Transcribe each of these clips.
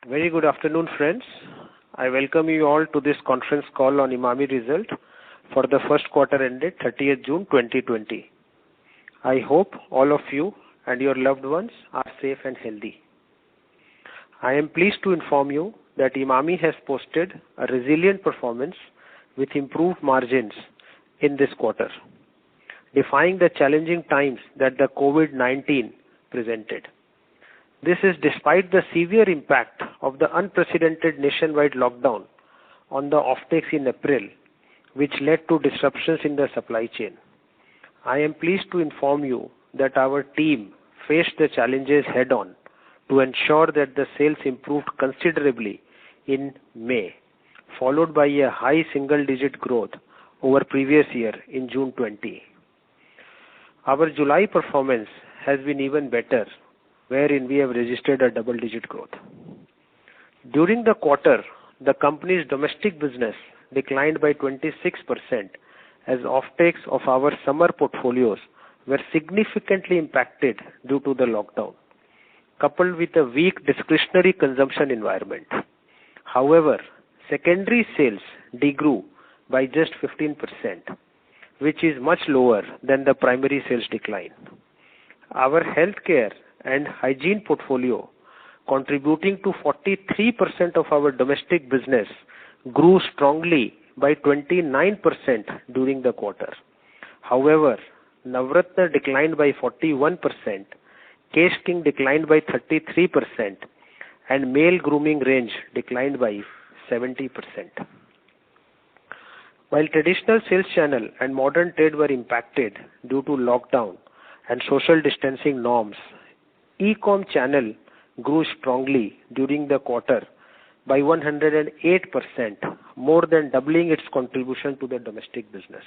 Very good afternoon, friends. I welcome you all to this conference call on Emami result for the first quarter ended 30th June 2020. I hope all of you and your loved ones are safe and healthy. I am pleased to inform you that Emami has posted a resilient performance with improved margins in this quarter, defying the challenging times that the COVID-19 presented. This is despite the severe impact of the unprecedented nationwide lockdown on the offtakes in April, which led to disruptions in the supply chain. I am pleased to inform you that our team faced the challenges head-on to ensure that the sales improved considerably in May, followed by a high single-digit growth over previous year in June 20. Our July performance has been even better, wherein we have registered a double-digit growth. During the quarter, the company's domestic business declined by 26% as offtakes of our summer portfolios were significantly impacted due to the lockdown, coupled with a weak discretionary consumption environment. However, secondary sales degrew by just 15%, which is much lower than the primary sales decline. Our healthcare and hygiene portfolio, contributing to 43% of our domestic business, grew strongly by 29% during the quarter. However, Navratna declined by 41%, Kesh King declined by 33%, and male grooming range declined by 70%. While traditional sales channel and modern trade were impacted due to lockdown and social distancing norms, e-com channel grew strongly during the quarter by 108%, more than doubling its contribution to the domestic business.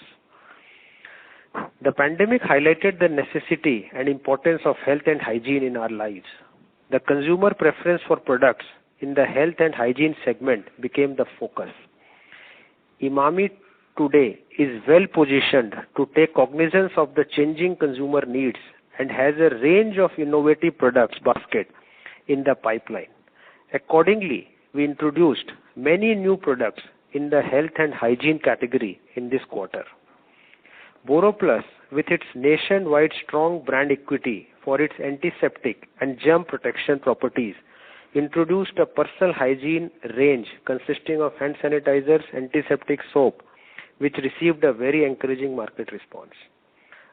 The pandemic highlighted the necessity and importance of health and hygiene in our lives. The consumer preference for products in the health and hygiene segment became the focus. Emami today is well positioned to take cognizance of the changing consumer needs and has a range of innovative products basket in the pipeline. Accordingly, we introduced many new products in the health and hygiene category in this quarter. BoroPlus, with its nationwide strong brand equity for its antiseptic and germ protection properties, introduced a personal hygiene range consisting of hand sanitizers, antiseptic soap, which received a very encouraging market response.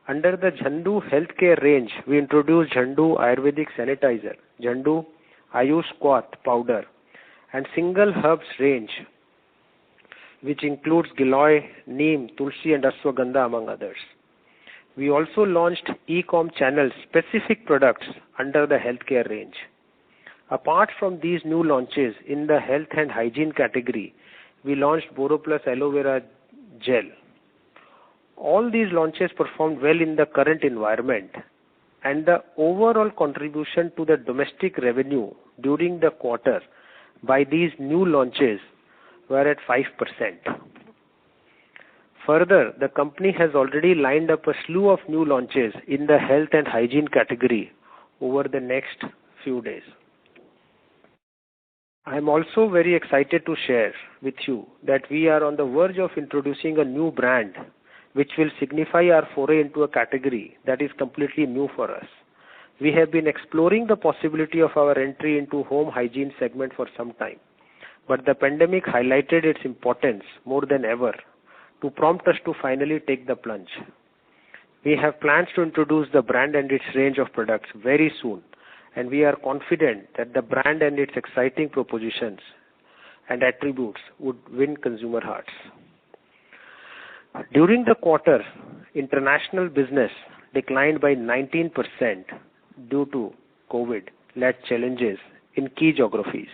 Under the Jhandu healthcare range, we introduced Jhandu Ayurvedic Sanitizer, Jhandu Ayush Squat Powder, and Single Herbs range, which includes Giloy, Neem, Tulsi, and Ashwagandha, among others. We also launched e-com channel specific products under the healthcare range. Apart from these new launches in the health and hygiene category, we launched BoroPlus Aloe Vera Gel. All these launches performed well in the current environment, and the overall contribution to the domestic revenue during the quarter by these new launches were at 5%. Further, the company has already lined up a slew of new launches in the health and hygiene category over the next few days. I am also very excited to share with you that we are on the verge of introducing a new brand which will signify our foray into a category that is completely new for us. We have been exploring the possibility of our entry into home hygiene segment for some time, but the pandemic highlighted its importance more than ever to prompt us to finally take the plunge. We have plans to introduce the brand and its range of products very soon, and we are confident that the brand and its exciting propositions and attributes would win consumer hearts. During the quarter, international business declined by 19% due to COVID-led challenges in key geographies.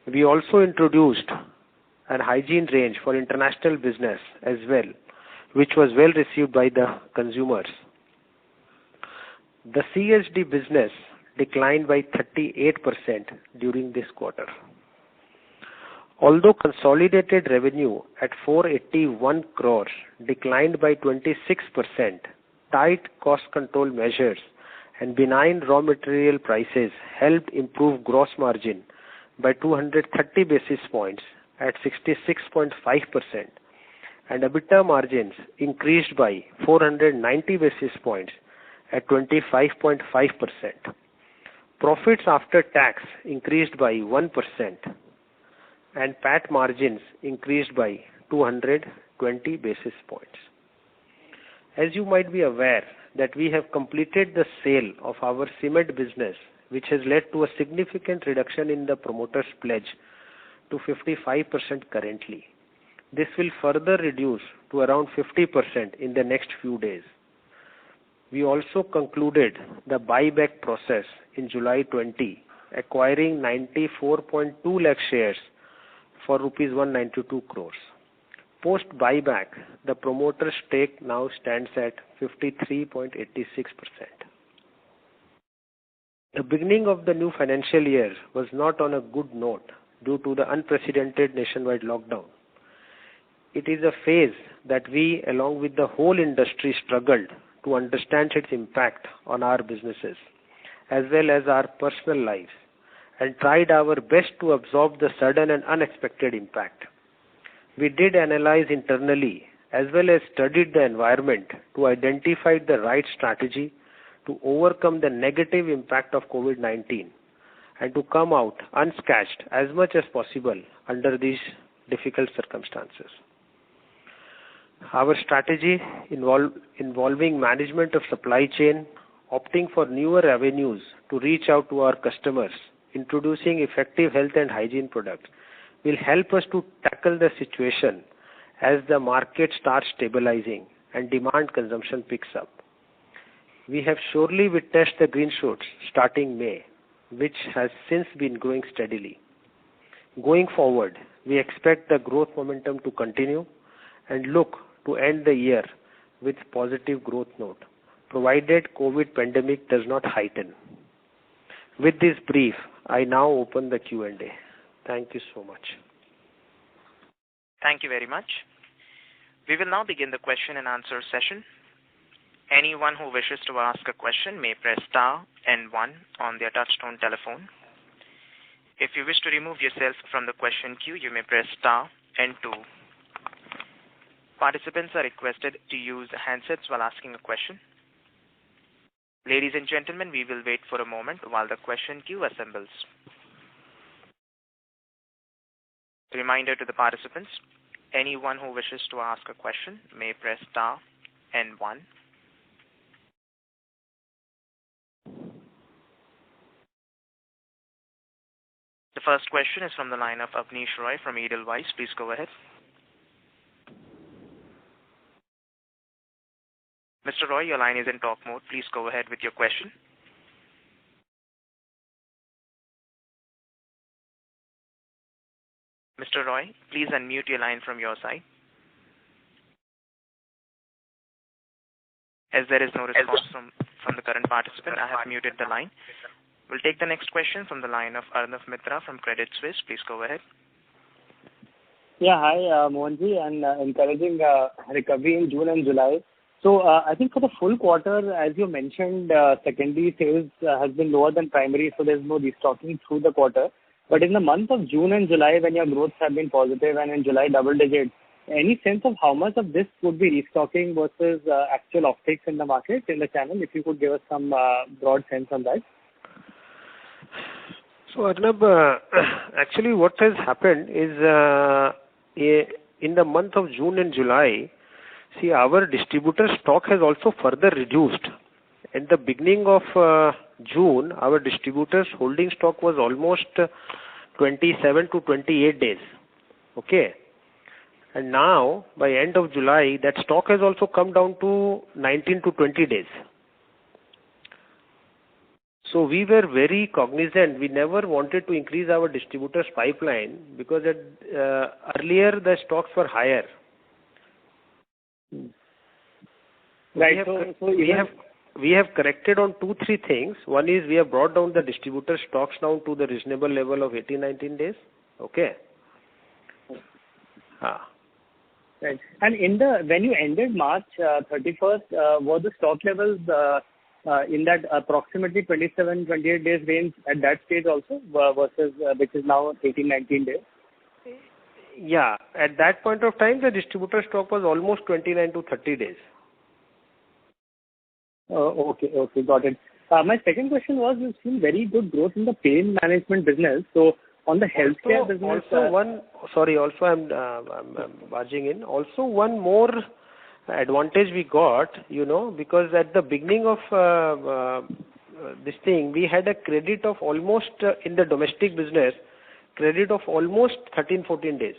We also introduced a hygiene range for international business as well, which was well received by the consumers. The CSD business declined by 38% during this quarter. Although consolidated revenue at 481 crores declined by 26%, tight cost control measures and benign raw material prices helped improve gross margin by 230 basis points at 66.5%, and EBITDA margins increased by 490 basis points at 25.5%. Profits after tax increased by 1%, and PAT margins increased by 220 basis points. As you might be aware that we have completed the sale of our cement business, which has led to a significant reduction in the promoter's pledge to 55% currently. This will further reduce to around 50% in the next few days. We also concluded the buyback process in July 20, acquiring 94.2 lakh shares for rupees 192 crores. Post buyback, the promoter stake now stands at 53.86%. The beginning of the new financial year was not on a good note due to the unprecedented nationwide lockdown. It is a phase that we, along with the whole industry, struggled to understand its impact on our businesses as well as our personal lives, and tried our best to absorb the sudden and unexpected impact. We did analyze internally as well as studied the environment to identify the right strategy to overcome the negative impact of COVID-19 and to come out unscathed as much as possible under these difficult circumstances. Our strategy involving management of supply chain, opting for newer avenues to reach out to our customers, introducing effective health and hygiene products, will help us to tackle the situation as the market starts stabilizing and demand consumption picks up. We have surely witnessed the green shoots starting May, which has since been growing steadily. Going forward, we expect the growth momentum to continue and look to end the year with positive growth note, provided COVID pandemic does not heighten. With this brief, I now open the Q&A. Thank you so much. Thank you very much. We will now begin the question and answer session. Anyone who wishes to ask a question may press star and 1 on their touchtone telephone. If you wish to remove yourself from the question queue, you may press star and 2. Participants are requested to use handsets while asking a question. Ladies and gentlemen, we will wait for a moment while the question queue assembles. Reminder to the participants, anyone who wishes to ask a question may press star and 1. The first question is from the line of Abneesh Roy from Edelweiss. Please go ahead. Mr. Roy, your line is in talk mode. Please go ahead with your question. Mr. Roy, please unmute your line from your side. As there is no response from the current participant, I have muted the line. We'll take the next question from the line of Arnav Mitra from Credit Suisse. Please go ahead. Yeah, hi, Mohanji, and encouraging recovery in June and July. So I think for the full quarter, as you mentioned, secondary sales has been lower than primary, so there's no restocking through the quarter. But in the month of June and July, when your growths have been positive and in July double digits, any sense of how much of this would be restocking versus actual offtakes in the market, in the channel? If you could give us some broad sense on that. So Arnab, actually what has happened is in the month of June and July, see, our distributor stock has also further reduced. At the beginning of June, our distributors holding stock was almost 27 to 28 days. Okay. And now, by end of July, that stock has also come down to 19 to 20 days. So we were very cognizant. We never wanted to increase our distributors' pipeline because earlier the stocks were higher. Right. We have corrected on 2-3 things. One is we have brought down the distributor stocks down to the reasonable level of 18-19 days. Okay. Right. And when you ended March 31st, were the stock levels in that approximately 27, 28 days range at that stage also versus which is now 18, 19 days? Yeah, at that point of time, the distributor stock was almost 29 to 30 days. Okay, got it. My second question was, you've seen very good growth in the pain management business. So on the healthcare business... Also I'm barging in. Also one more advantage we got, because at the beginning of this thing, we had a credit of almost, in the domestic business, credit of almost 13, 14 days.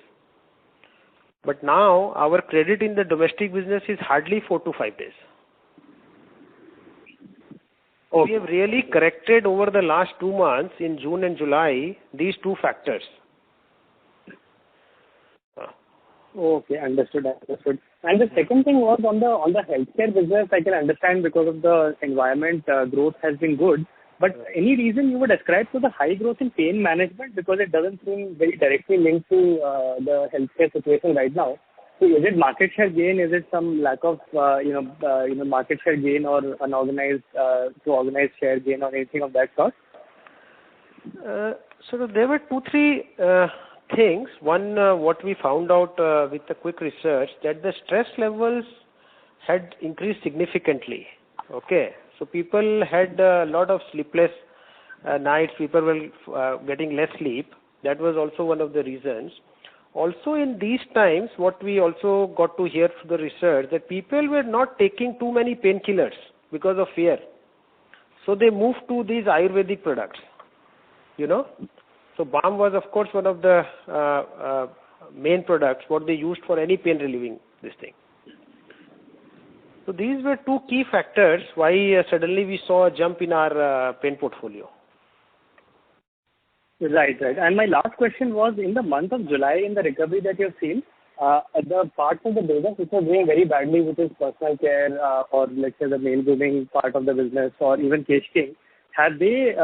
But now our credit in the domestic business is hardly 4 to 5 days. Okay. We have really corrected over the last 2 months, in June and July, these two factors. Okay, understood. And the second thing was on the healthcare business. I can understand because of the environment, growth has been good. But any reason you would ascribe to the high growth in pain management, because it doesn't seem very directly linked to the healthcare situation right now? So is it market share gain? Is it some lack of market share gain or unorganized to organized share gain or anything of that sort? So there were 2-3 things. One, what we found out with a quick research, that the stress levels had increased significantly. Okay, so people had a lot of sleepless nights. People were getting less sleep. That was also one of the reasons. Also in these times, what we also got to hear through the research, that people were not taking too many painkillers because of fear. So they moved to these Ayurvedic products, So balm was, of course, one of the main products, what they used for any pain relieving this thing. So these were 2 key factors why suddenly we saw a jump in our pain portfolio. Right. And my last question was, in the month of July, in the recovery that you've seen, the parts of the business which are doing very badly, which is personal care or let's say the male grooming part of the business or even Kesh King, have they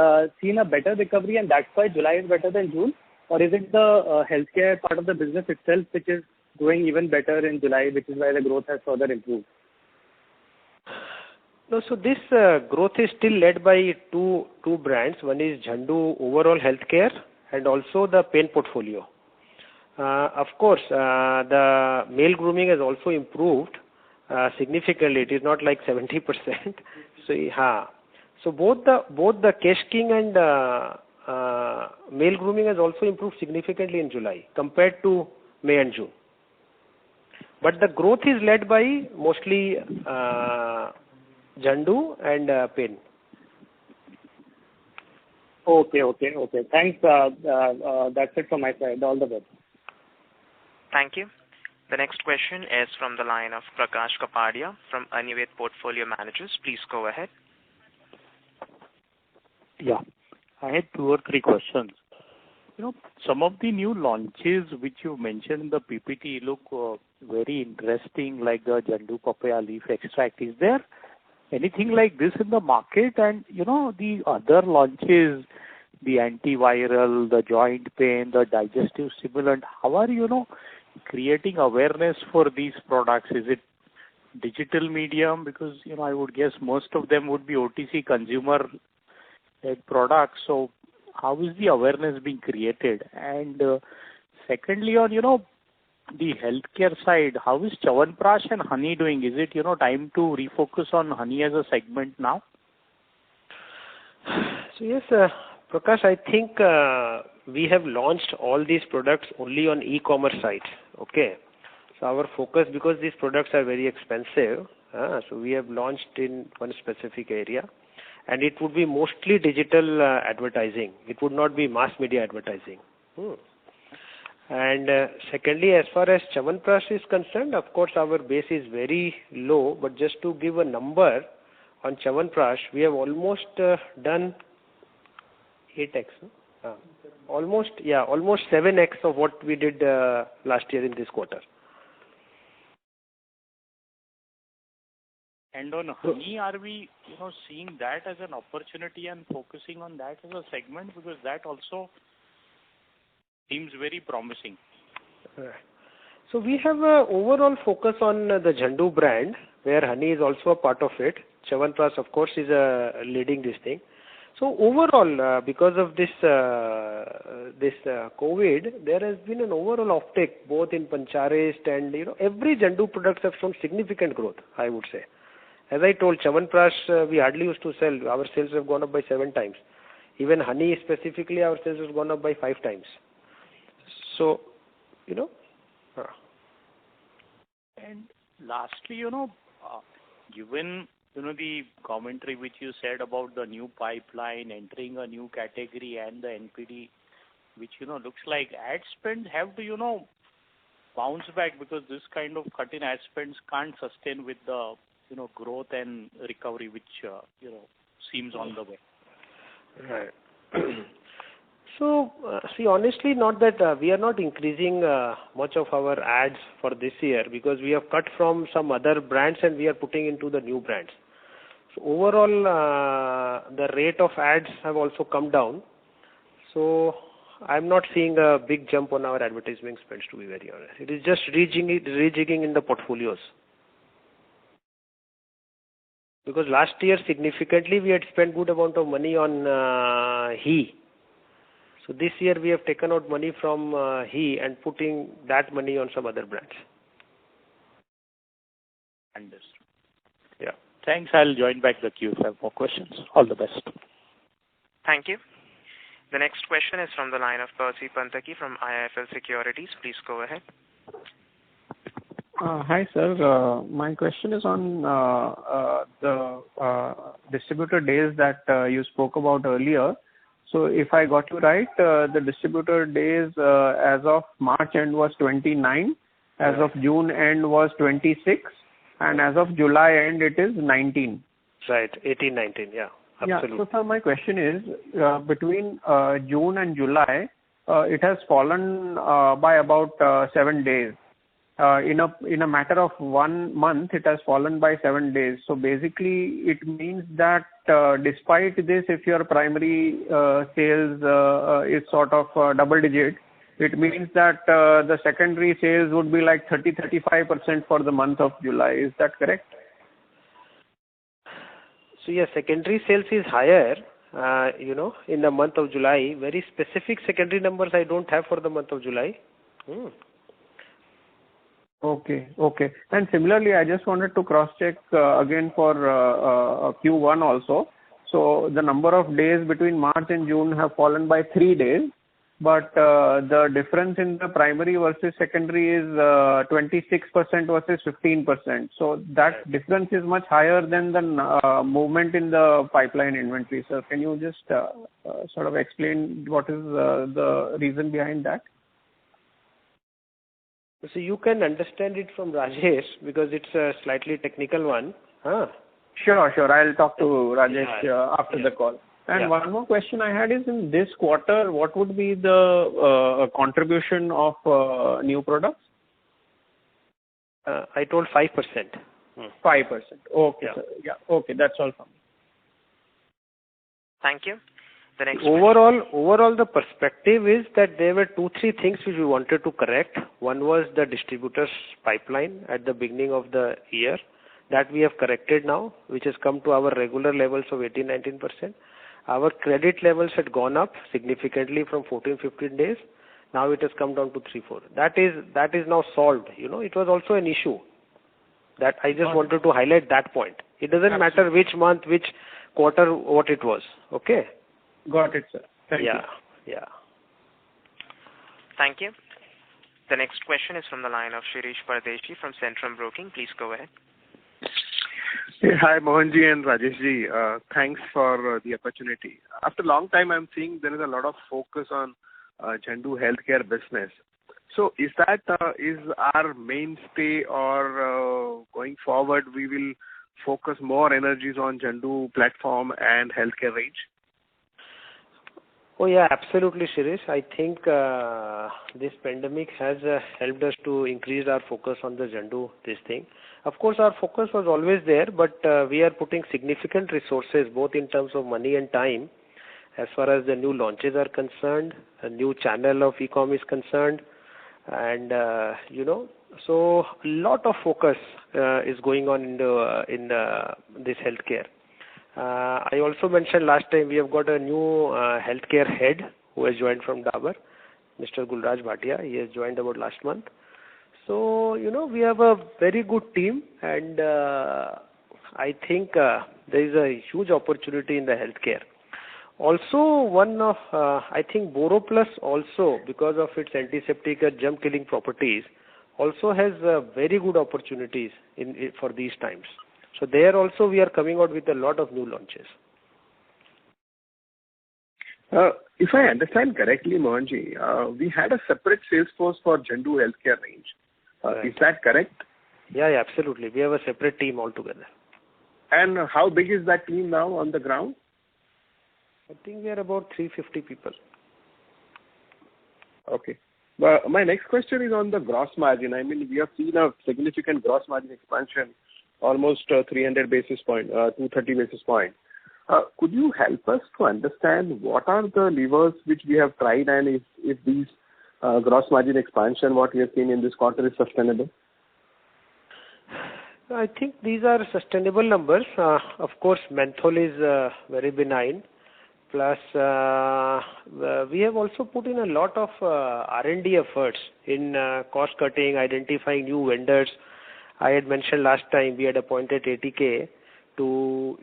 seen a better recovery and that's why July is better than June? Or is it the healthcare part of the business itself which is doing even better in July, which is why the growth has further improved? No, so this growth is still led by two brands. One is Zandu overall healthcare and also the pain portfolio. Of course, the male grooming has also improved significantly. It is not like 70%. So both the Kesh King and male grooming has also improved significantly in July compared to May and June. But the growth is led by mostly Zandu and pain. Okay. Thanks. That's it from my side. All the best. Thank you. The next question is from the line of Prakash Kapadia from Anivet Portfolio Managers. Please go ahead. Yeah, I had 2 or 3 questions. Some of the new launches which you mentioned in the PPT look very interesting, like the Zandu papaya leaf extract. Is there anything like this in the market? And the other launches, the antiviral, the joint pain, the digestive stimulant, how are you creating awareness for these products? Is it digital medium? Because I would guess most of them would be OTC consumer products. So how is the awareness being created? And secondly, on the healthcare side, how is Chyawanprash and honey doing? Is it time to refocus on honey as a segment now? So yes, Prakash, I think we have launched all these products only on e-commerce site. Okay, so our focus, because these products are very expensive, so we have launched in one specific area, and it would be mostly digital advertising. It would not be mass media advertising. And secondly, as far as Chyawanprash is concerned, of course, our base is very low. But just to give a number on Chyawanprash, we have almost done 8x. Almost 7x of what we did last year in this quarter. And on honey, are we seeing that as an opportunity and focusing on that as a segment? Because that also seems very promising. So we have a overall focus on the Zandu brand, where honey is also a part of it. Chyawanprash, of course, is leading this thing. So overall, because of this COVID, there has been an overall offtake both in Pancharist and every Zandu products have shown significant growth, I would say. As I told, Chyawanprash we hardly used to sell. Our sales have gone up by 7 times. Even honey specifically, our sales has gone up by 5 times. So, And lastly, given the commentary which you said about the new pipeline entering a new category and the NPD, which looks like ad spends have to bounce back, because this kind of cut in ad spends can't sustain with the growth and recovery which seems on the way. Right. So, see, honestly, not that we are not increasing much of our ads for this year, because we have cut from some other brands and we are putting into the new brands. So overall, the rate of ads have also come down. So I'm not seeing a big jump on our advertising spends, to be very honest. It is just rejigging in the portfolios. Because last year significantly we had spent good amount of money on he. So this year we have taken out money from he and putting that money on some other brands. Understood. Yeah. Thanks. I'll join back the queue if I have more questions. All the best. Thank you. The next question is from the line of Percy Panthaki from IIFL Securities. Please go ahead. Hi, sir. My question is on the distributor days that you spoke about earlier. So if I got you right, the distributor days as of March end was 29, as of June end was 26, and as of July end it is 19. Right, 18, 19, yeah, absolutely. Yeah, so sir, my question is, between June and July, it has fallen by about 7 days. In a matter of 1 month, it has fallen by 7 days. So basically, it means that despite this, if your primary sales is sort of double digit, it means that the secondary sales would be like 30-35% for the month of July. Is that correct? So yeah, secondary sales is higher, in the month of July. Very specific secondary numbers I don't have for the month of July. Okay. And similarly, I just wanted to cross-check again for Q1 also. So the number of days between March and June have fallen by 3 days, but the difference in the primary versus secondary is 26% versus 15%. So that difference is much higher than the movement in the pipeline inventory. So can you just sort of explain what is the reason behind that? So you can understand it from Rajesh, because it's a slightly technical one. Sure. I'll talk to Rajesh after the call. And one more question I had is, in this quarter, what would be the contribution of new products? I told 5%. 5%. Okay, sir. Yeah. Okay, that's all from me. Thank you. The next overall, the perspective is that there were 2-3 things which we wanted to correct. One was the distributors pipeline at the beginning of the year. That we have corrected now, which has come to our regular levels of 18-19%. Our credit levels had gone up significantly from 14-15 days. Now it has come down to 3-4. That is now solved. It was also an issue. That I just wanted to highlight that point. It doesn't matter which month, which quarter, what it was. Okay. Got it, sir. Thank you. Yeah. Thank you. The next question is from the line of Shirish Pardeshi from Centrum Broking. Please go ahead. Hey, hi, Mohanji and Rajeshji. Thanks for the opportunity. After a long time, I'm seeing there is a lot of focus on Zandu healthcare business. So is that is our mainstay, or going forward we will focus more energies on Zandu platform and healthcare range? Oh yeah, absolutely, Shirish. I think this pandemic has helped us to increase our focus on the Zandu, this thing. Of course, our focus was always there, but we are putting significant resources, both in terms of money and time, as far as the new launches are concerned, a new channel of e-com is concerned, and so a lot of focus is going on in this healthcare. I also mentioned last time we have got a new healthcare head who has joined from Dabur, Mr. Gulraj Bhatia. He has joined about last month. So, we have a very good team, and I think there is a huge opportunity in the healthcare. Also, I think BoroPlus also, because of its antiseptic and germ-killing properties, also has very good opportunities for these times. So there also we are coming out with a lot of new launches. If I understand correctly, Mohanji, we had a separate sales force for Zandu Healthcare range. Right. Is that correct? Yeah, absolutely. We have a separate team altogether. And how big is that team now on the ground? I think we are about 350 people. Okay. Well, my next question is on the gross margin. I mean, we have seen a significant gross margin expansion, almost 300 basis point, 230 basis point. Could you help us to understand what are the levers which we have tried, and if these gross margin expansion, what we have seen in this quarter, is sustainable? I think these are sustainable numbers. Of course, menthol is very benign. Plus, we have also put in a lot of R&D efforts in cost cutting, identifying new vendors. I had mentioned last time we had appointed ATK to,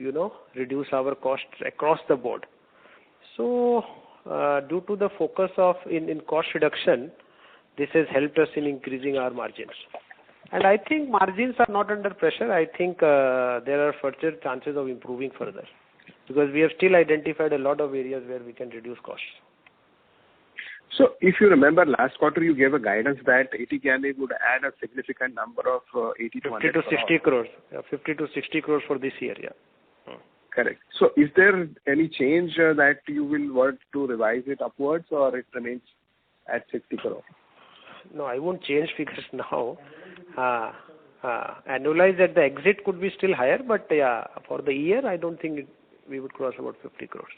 reduce our costs across the board. So, due to the focus in cost reduction, this has helped us in increasing our margins. And I think margins are not under pressure. I think there are further chances of improving further, because we have still identified a lot of areas where we can reduce costs. So, if you remember, last quarter you gave a guidance that ATK would add a significant number of 80 to 100 50 to 60 crores. Yeah, 50 to 60 crores for this year, yeah. Correct. So, is there any change that you will work to revise it upwards, or it remains at 60 crores? No, I won't change figures now. Annualized at the exit could be still higher, but yeah, for the year, I don't think we would cross about 50 crores.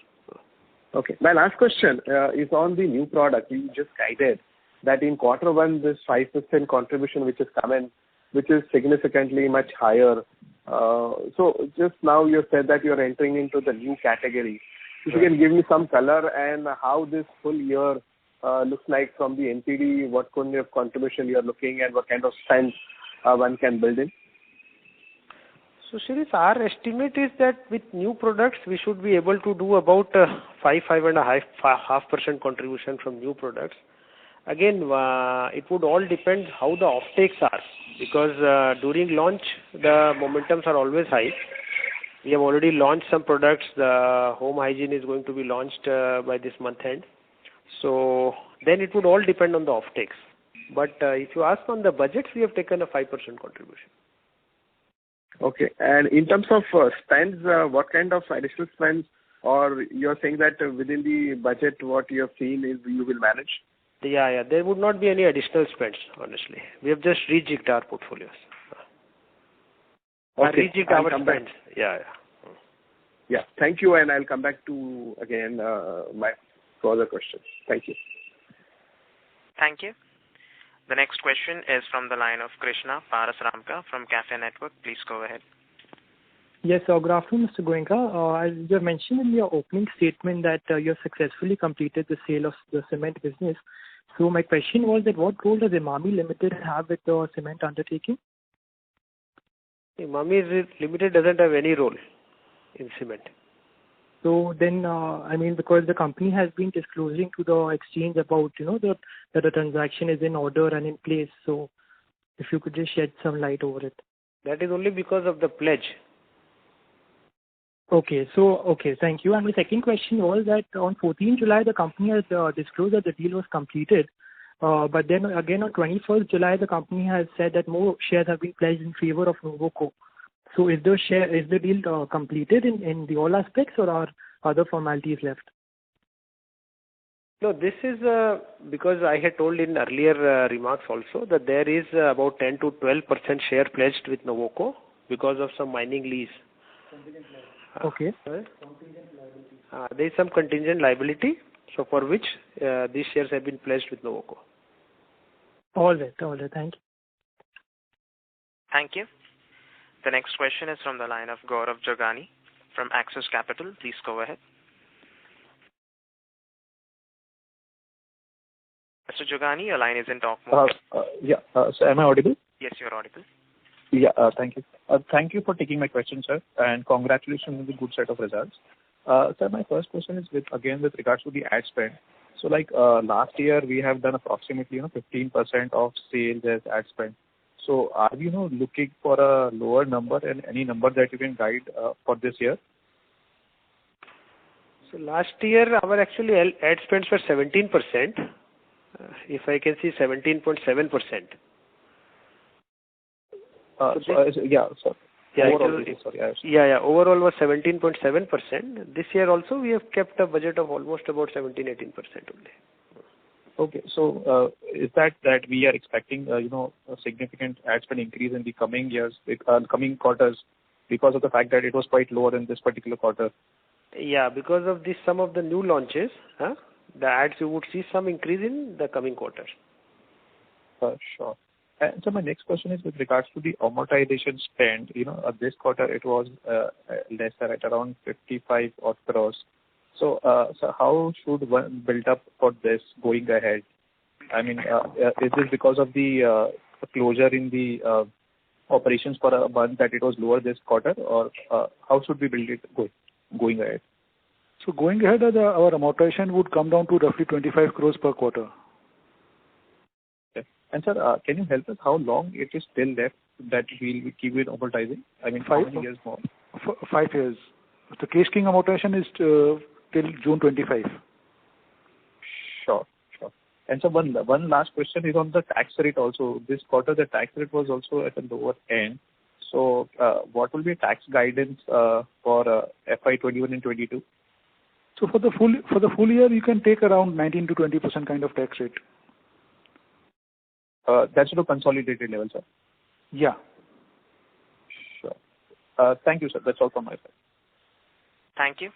Okay. My last question is on the new product. You just guided that in quarter one, this 5% contribution which has come in, which is significantly much higher. So just now you said that you are entering into the new category. If you can give me some color and how this full year looks like from the NPD, what kind of contribution you are looking at, what kind of spend one can build in? So, Shirish, our estimate is that with new products, we should be able to do about 5.5% contribution from new products. Again, it would all depend how the offtakes are, because during launch, the momentums are always high. We have already launched some products. The home hygiene is going to be launched by this month end. So, then it would all depend on the offtakes. But if you ask on the budgets, we have taken a 5% contribution. Okay. And in terms of spends, what kind of additional spends, or you're saying that within the budget, what you have seen is you will manage? Yeah. There would not be any additional spends, honestly. We have just rejigged our portfolios. Okay. Rejigged our spends. Yeah. Yeah. Thank you, and I'll come back to, again, my further questions. Thank you. Thank you. The next question is from the line of Krishna Parasramka from Cafe Network. Please go ahead. Yes, good afternoon, Mr. Goenka. As you mentioned in your opening statement that you have successfully completed the sale of the cement business. So my question was that what role does Emami Limited have with the cement undertaking? Emami Limited doesn't have any role in cement. So then, because the company has been disclosing to the exchange about, that the transaction is in order and in place. So if you could just shed some light over it. That is only because of the pledge. Okay, thank you. And the second question was that on 14 July, the company has disclosed that the deal was completed. But then again on 21st July, the company has said that more shares have been pledged in favor of Nuvoco. So is the deal completed in the all aspects, or are other formalities left? No, this is because I had told in earlier remarks also that there is about 10 to 12% share pledged with Nuvoco because of some mining lease. Okay. There is some contingent liability, so for which these shares have been pledged with Nuvoco. All right. Thank you. Thank you. The next question is from the line of Gaurav Jogani from Axis Capital. Please go ahead. Mr. Jogani, your line is in talk mode. So am I audible? Yes, you're audible. Yeah, thank you. Thank you for taking my question, sir, and congratulations on the good set of results. Sir, my first question is with regards to the ad spend. So like last year, we have done approximately 15% of sales as ad spend. So are we looking for a lower number and any number that you can guide for this year? So last year, our actually ad spends were 17%. If I can see 17.7%. Overall was 17.7%. This year also we have kept a budget of almost about 17-18% only. Okay, so is that we are expecting a significant ad spend increase in the coming years, coming quarters, because of the fact that it was quite lower in this particular quarter? Yeah, because of this, some of the new launches, the ads you would see some increase in the coming quarters. Sure. And so my next question is with regards to the amortization spend. This quarter it was lesser at around 55 odd crores. So how should one build up for this going ahead? I mean, is this because of the closure in the operations for a month that it was lower this quarter, or how should we build it going ahead? So going ahead, our amortization would come down to roughly 25 crores per quarter. Okay. And sir, can you help us how long it is still left that we'll keep it amortizing? I mean, how many years more? 5 years. The Kesh King amortization is till June 25. Sure. And so one last question is on the tax rate also. This quarter the tax rate was also at a lower end. So what will be tax guidance for FY 21 and 22? So for the full year, you can take around 19 to 20% kind of tax rate. That's at a consolidated level, sir. Yeah. Sure. Thank you, sir. That's all from my side. Thank you.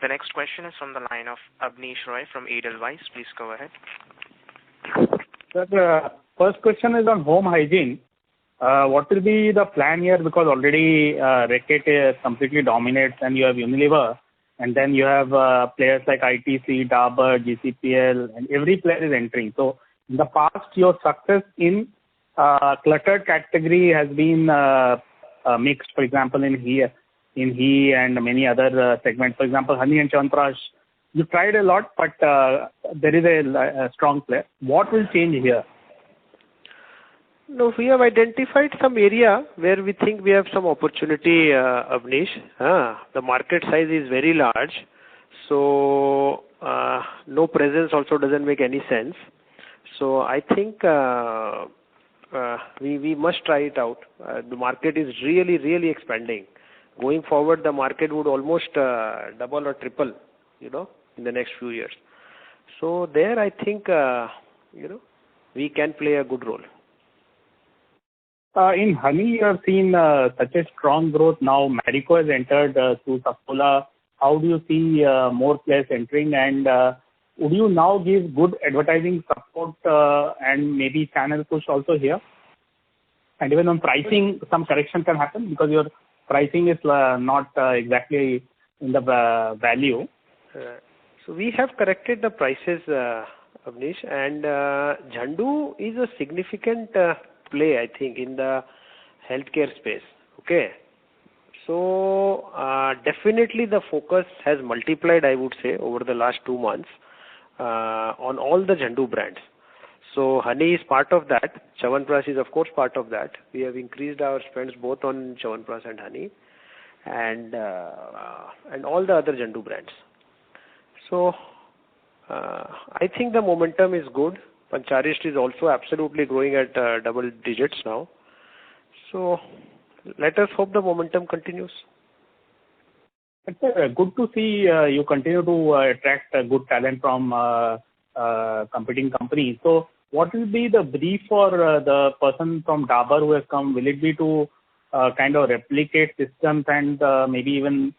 The next question is from the line of Abneesh Roy from Edelweiss. Please go ahead. Sir, the first question is on home hygiene. What will be the plan here? Because already Reckitt completely dominates, and you have Unilever, and then you have players like ITC, Dabur, GCPL, and every player is entering. So in the past, your success in cluttered category has been mixed. For example, in He and many other segments. For example, Honey and Chyawanprash, you tried a lot, but there is a strong player. What will change here? No, we have identified some area where we think we have some opportunity, Abneesh. The market size is very large, so no presence also doesn't make any sense. So I think we must try it out. The market is really expanding. Going forward, the market would almost double or triple, in the next few years. So there, I think, we can play a good role. In Honey, you have seen such a strong growth. Now Marico has entered through Saffola. How do you see more players entering? And would you now give good advertising support and maybe channel push also here? And even on pricing, some correction can happen because your pricing is not exactly in the value. So we have corrected the prices, Abneesh, and Zandu is a significant play, I think, in the healthcare space. Okay. So definitely the focus has multiplied, I would say, over the last 2 months on all the Zandu brands. So Honey is part of that. Chyawanprash is of course part of that. We have increased our spends both on Chyawanprash and Honey, and all the other Zandu brands. So I think the momentum is good. Pancharishta is also absolutely growing at double digits now. So let us hope the momentum continues. It's good to see you continue to attract good talent from competing companies. So what will be the brief for the person from Dabur who has come? Will it be to kind of replicate systems and maybe even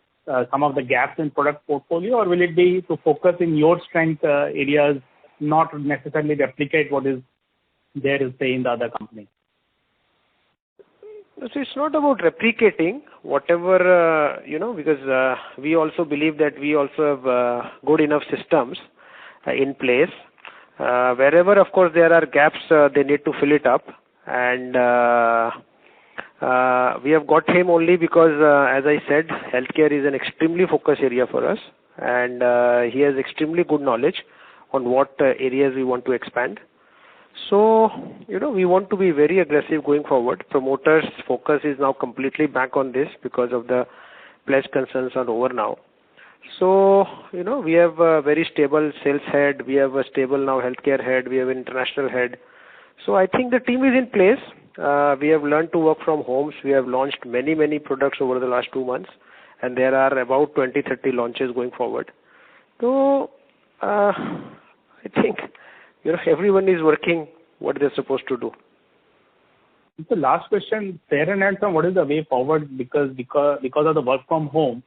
some of the gaps in product portfolio, or will it be to focus in your strength areas, not necessarily replicate what is there, say, in the other company? So it's not about replicating whatever, because we also believe that we also have good enough systems in place. Wherever, of course, there are gaps, they need to fill it up. And we have got him only because, as I said, healthcare is an extremely focus area for us. And he has extremely good knowledge on what areas we want to expand. So, we want to be very aggressive going forward. Promoters' focus is now completely back on this because of the pledge concerns are over now. So, we have a very stable sales head. We have a stable now healthcare head. We have an international head. So, I think the team is in place. We have learned to work from homes. We have launched many, many products over the last 2 months. And there are about 20-30 launches going forward. So, I think everyone is working what they're supposed to do. The last question, fair and handsome, what is the way forward? Because of the work from home,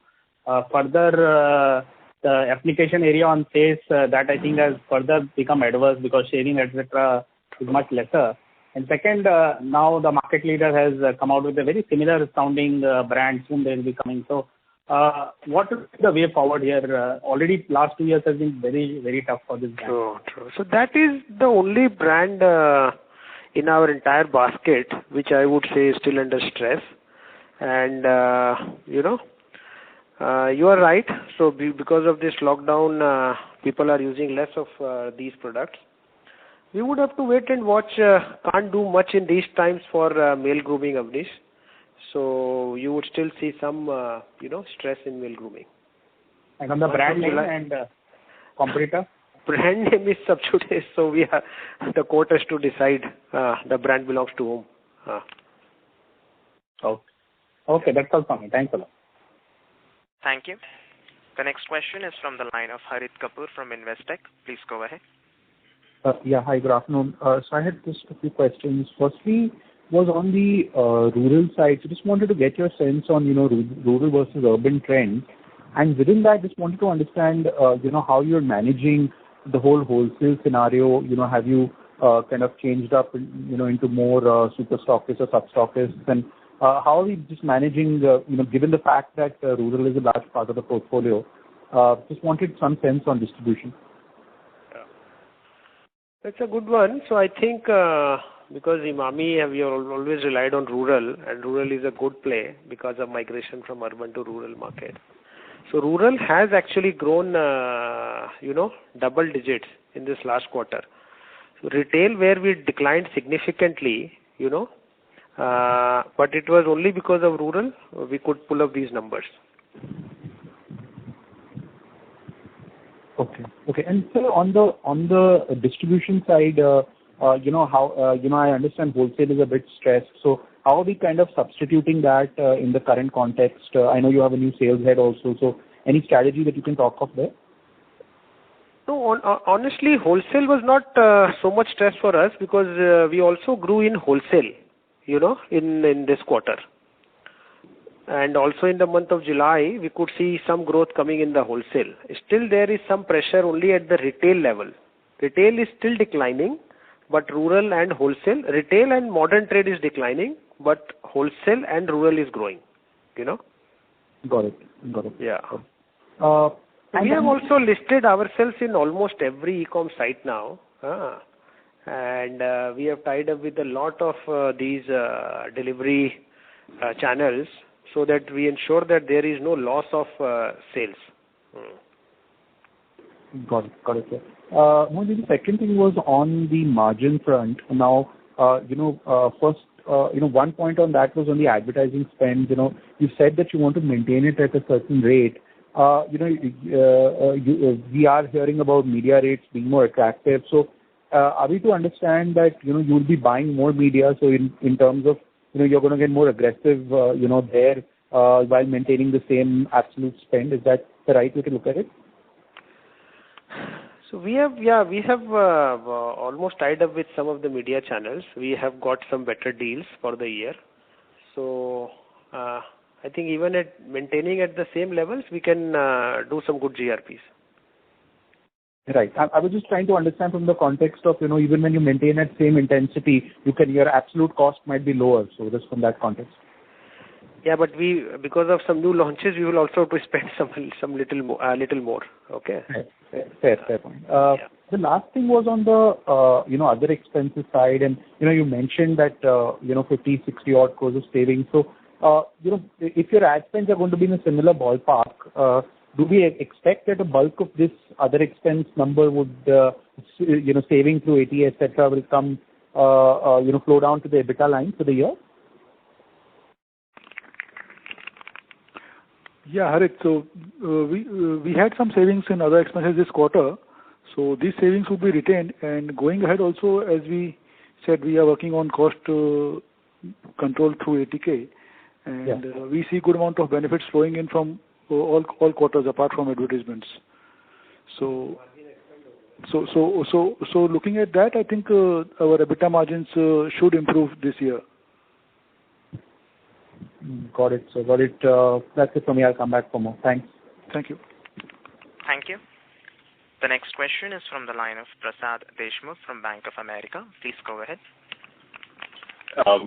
further the application area on face that I think has further become adverse because sharing etc. is much lesser. And second, now the market leader has come out with a very similar sounding brand. Soon they will be coming. So, what is the way forward here? Already last 2 years has been very, very tough for this brand. True. So that is the only brand in our entire basket which I would say is still under stress. And, you are right. So because of this lockdown, people are using less of these products. We would have to wait and watch. Can't do much in these times for male grooming, Avnish. So you would still see some, stress in male grooming. And on the brand name and competitor? Brand name is sub judice, so the court has to decide the brand belongs to whom. Okay, that's all from me. Thanks a lot. Thank you. The next question is from the line of Harit Kapoor from Investec. Please go ahead. Hi, good afternoon. So I had just a few questions. Firstly, was on the rural side. So just wanted to get your sense on, rural versus urban trends. And within that, just wanted to understand, how you're managing the whole wholesale scenario. Have you kind of changed up, into more super stockists or sub stockists? And how are we just managing, given the fact that rural is a large part of the portfolio? Just wanted some sense on distribution. That's a good one. So I think because Emami we have always relied on rural, and rural is a good play because of migration from urban to rural market. So rural has actually grown, double digits in this last quarter. So retail where we declined significantly, but it was only because of rural we could pull up these numbers. Okay. And so on the distribution side, I understand wholesale is a bit stressed. So how are we kind of substituting that in the current context? I know you have a new sales head also. So any strategy that you can talk of there? No, honestly, wholesale was not so much stress for us because we also grew in wholesale, in this quarter. And also in the month of July, we could see some growth coming in the wholesale. Still, there is some pressure only at the retail level. Retail is still declining, but rural and wholesale, retail and modern trade is declining, but wholesale and rural is growing, Got it. Yeah. We have also listed ourselves in almost every e-com site now. And we have tied up with a lot of these delivery channels, so that we ensure that there is no loss of sales. Got it. The second thing was on the margin front. Now, first, one point on that was on the advertising spend. You said that you want to maintain it at a certain rate. We are hearing about media rates being more attractive. So, are we to understand that, you'll be buying more media? So in terms of, you're going to get more aggressive, there while maintaining the same absolute spend. Is that the right way to look at it? So we have almost tied up with some of the media channels. We have got some better deals for the year. So I think even at maintaining at the same levels, we can do some good GRPs. Right. I was just trying to understand from the context of, even when you maintain that same intensity, your absolute cost might be lower. So just from that context. Yeah, but because of some new launches, we will also have to spend some little more. Okay. Fair point. The last thing was on the other expenses side, and you mentioned that 50-60 odd crores of savings. So if your ad spends are going to be in a similar ballpark, do we expect that a bulk of this other expense number would saving through ATS, etc., will come flow down to the EBITDA line for the year? Yeah, Harit. So we had some savings in other expenses this quarter. So these savings will be retained, and going ahead also, as we said, we are working on cost control through ATK, and we see good amount of benefits flowing in from all quarters apart from advertisements. So looking at that, I think our EBITDA margins should improve this year. Got it. That's it from me. I'll come back for more. Thanks. Thank you. Thank you. The next question is from the line of Prasad Deshmukh from Bank of America. Please go ahead.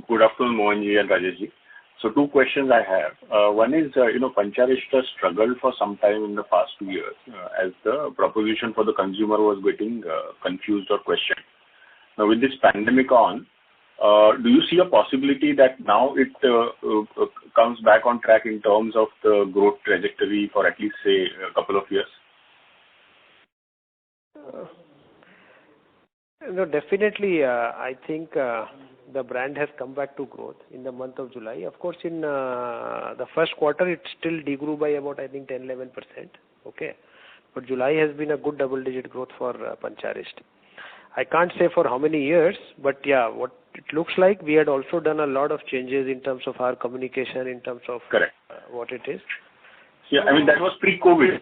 Good afternoon, Mohanji and Rajeshji. So 2 questions I have. One is, Pancharishta struggled for some time in the past 2 years as the proposition for the consumer was getting confused or questioned. Now with this pandemic on, do you see a possibility that now it comes back on track in terms of the growth trajectory for at least, say, a couple of years? No, definitely. I think the brand has come back to growth in the month of July. Of course, in the first quarter, it still degrew by about, I think, 10-11%. Okay. But July has been a good double-digit growth for Pancharishta. I can't say for how many years, but yeah, what it looks like, we had also done a lot of changes in terms of our communication, in terms of what it is. Yeah, I mean, that was pre-COVID.